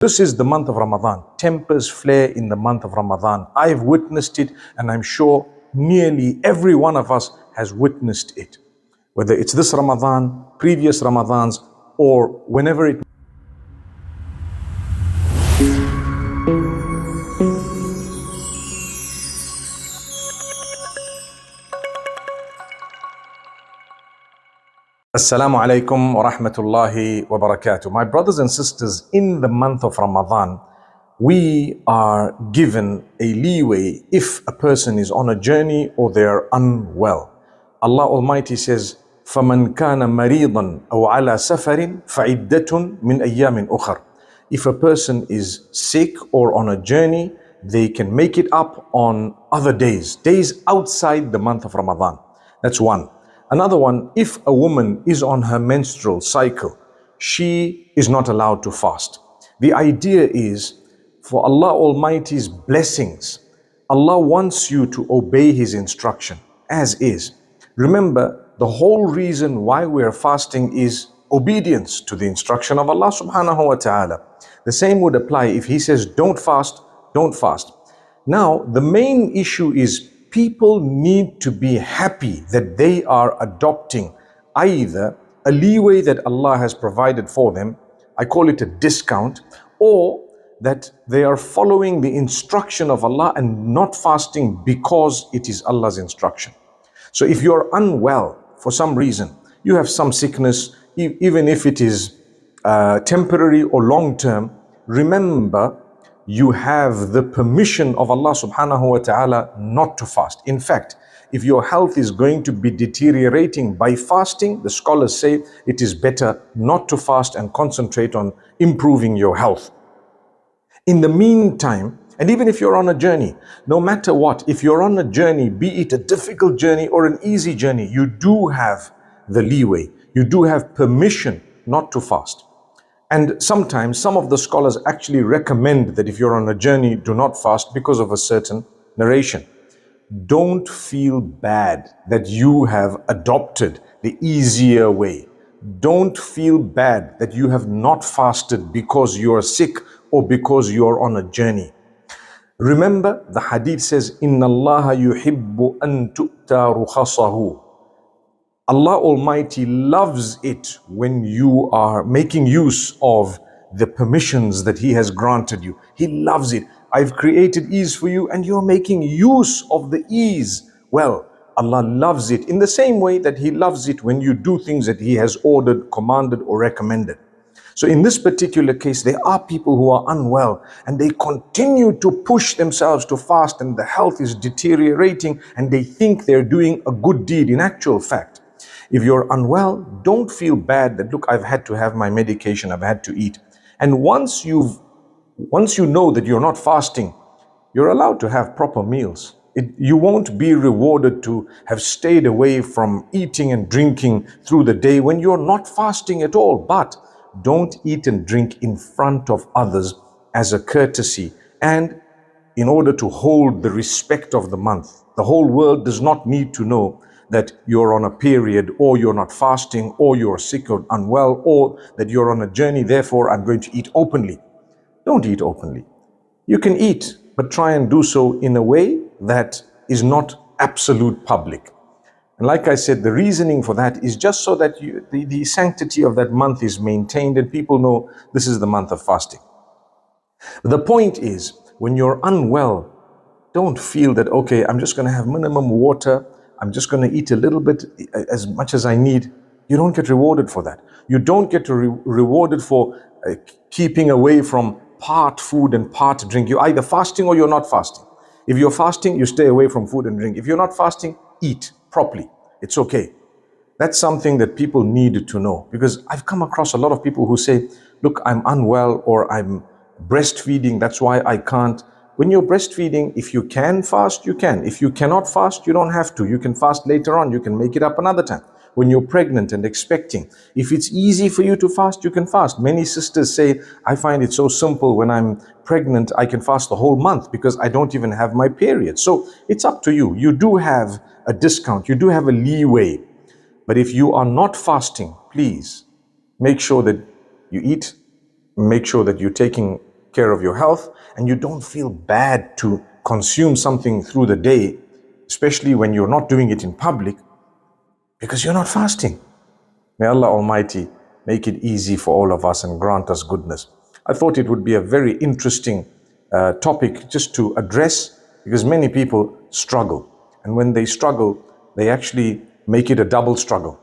This is the month of Ramadan. Tempers flare in the month of Ramadan. I've witnessed it, and I'm sure nearly every one of us has witnessed it. Whether it's this Ramadan, previous Ramadans, or whenever it Assalamu alaikum wa rahmatullahi wa barakatuh. My brothers and sisters, in the month of Ramadan, we are given a leeway if a person is on a journey or they are unwell. Allah Almighty says, فَمَنْ كَانَ مَرِيضًا أَوْ عَلَى سَفَرٍ فَعِدَّةٌ مِنْ أَيَّامٍ أُخَرٍ. If a person is sick or on a journey, they can make it up on other days outside the month of Ramadan. That's one. Another one, if a woman is on her menstrual cycle, she is not allowed to fast. The idea is, for Allah Almighty's blessings, Allah wants you to obey His instruction, as is. Remember, the whole reason why we are fasting is obedience to the instruction of Allah subhanahu wa ta'ala. The same would apply if He says, don't fast, don't fast. Now, the main issue is people need to be happy that they are adopting either a leeway that Allah has provided for them, I call it a discount, or that they are following the instruction of Allah and not fasting because it is Allah's instruction. So if you're unwell for some reason, you have some sickness, even if it is temporary or long term, remember you have the permission of Allah subhanahu wa ta'ala not to fast. In fact, if your health is going to be deteriorating by fasting, the scholars say it is better not to fast and concentrate on improving your health. In the meantime, and even if you're on a journey, no matter what, if you're on a journey, be it a difficult journey or an easy journey, you do have the leeway. You do have permission not to fast. And sometimes some of the scholars actually recommend that if you're on a journey, do not fast because of a certain narration. Don't feel bad that you have adopted the easier way. Don't feel bad that you have not fasted because you're sick or because you're on a journey. Remember, the hadith says, إِنَّ اللَّهَ يُحِبُّ أَن تُؤْتَى رُخَصَهُ. Allah Almighty loves it when you are making use of the permissions that He has granted you. He loves it. I've created ease for you and you're making use of the ease. Well, Allah loves it in the same way that He loves it when you do things that He has ordered, commanded or recommended. So in this particular case, there are people who are unwell and they continue to push themselves to fast and the health is deteriorating and they think they're doing a good deed. In actual fact, if you're unwell, don't feel bad that, look, I've had to have my medication, I've had to eat. And once you know that you're not fasting, you're allowed to have proper meals. You won't be rewarded to have stayed away from eating and drinking through the day when you're not fasting at all. But don't eat and drink in front of others as a courtesy and in order to hold the respect of the month. The whole world does not need to know that you're on a period or you're not fasting or you're sick or unwell or that you're on a journey, therefore I'm going to eat openly. Don't eat openly. You can eat, but try and do so in a way that is not absolute public. And like I said, the reasoning for that is just so that the sanctity of that month is maintained and people know this is the month of fasting. The point is, when you're unwell, don't feel that, okay, I'm just going to have minimum water, I'm just going to eat a little bit, as much as I need. You don't get rewarded for that. You don't get rewarded for keeping away from part food and part drink. You're either fasting or you're not fasting. If you're fasting, you stay away from food and drink. If you're not fasting, eat properly. It's okay. That's something that people need to know, because I've come across a lot of people who say, look, I'm unwell or I'm breastfeeding, that's why I can't. When you're breastfeeding, if you can fast, you can. If you cannot fast, you don't have to. You can fast later on. You can make it up another time. When you're pregnant and expecting, if it's easy for you to fast, you can fast. Many sisters say, I find it so simple when I'm pregnant, I can fast the whole month because I don't even have my period. So it's up to you. You do have a discount. You do have a leeway. But if you are not fasting, please make sure that you eat. Make sure that you're taking care of your health, and you don't feel bad to consume something through the day, especially when you're not doing it in public, because you're not fasting. May Allah Almighty make it easy for all of us and grant us goodness. I thought it would be a very interesting topic just to address, because many people struggle. And when they struggle, they actually make it a double struggle.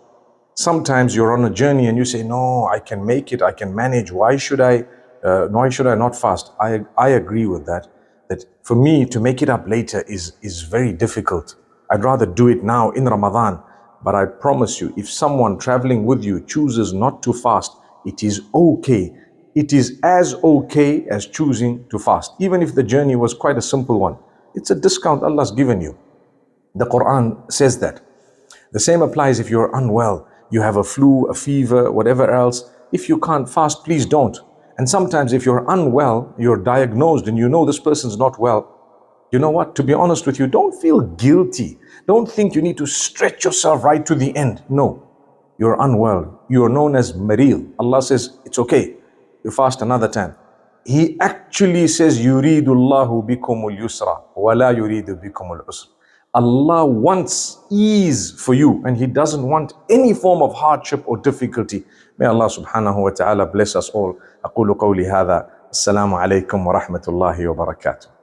Sometimes you're on a journey and you say, no, I can make it, I can manage. Why should I not fast? I agree with that. That for me to make it up later is very difficult. I'd rather do it now in Ramadan. But I promise you, if someone traveling with you chooses not to fast, it is okay. It is as okay as choosing to fast. Even if the journey was quite a simple one. It's a discount Allah's given you. The Quran says that. The same applies if you're unwell. You have a flu, a fever, whatever else. If you can't fast, please don't. And sometimes if you're unwell, you're diagnosed and you know this person's not well, you know what? To be honest with you, don't feel guilty. Don't think you need to stretch yourself right to the end. No, you're unwell. You're known as maril. Allah says, it's okay. You fast another time. He actually says, يُرِيدُ اللَّهُ بِكُمُ الْيُسْرَ وَلَا يُرِيدُ بِكُمُ الْعُسْرَ. Allah wants ease for you, and He doesn't want any form of hardship or difficulty. May Allah subhanahu wa ta'ala bless us all. أقول قولي هذا. السلام عليكم ورحمة الله وبركاته.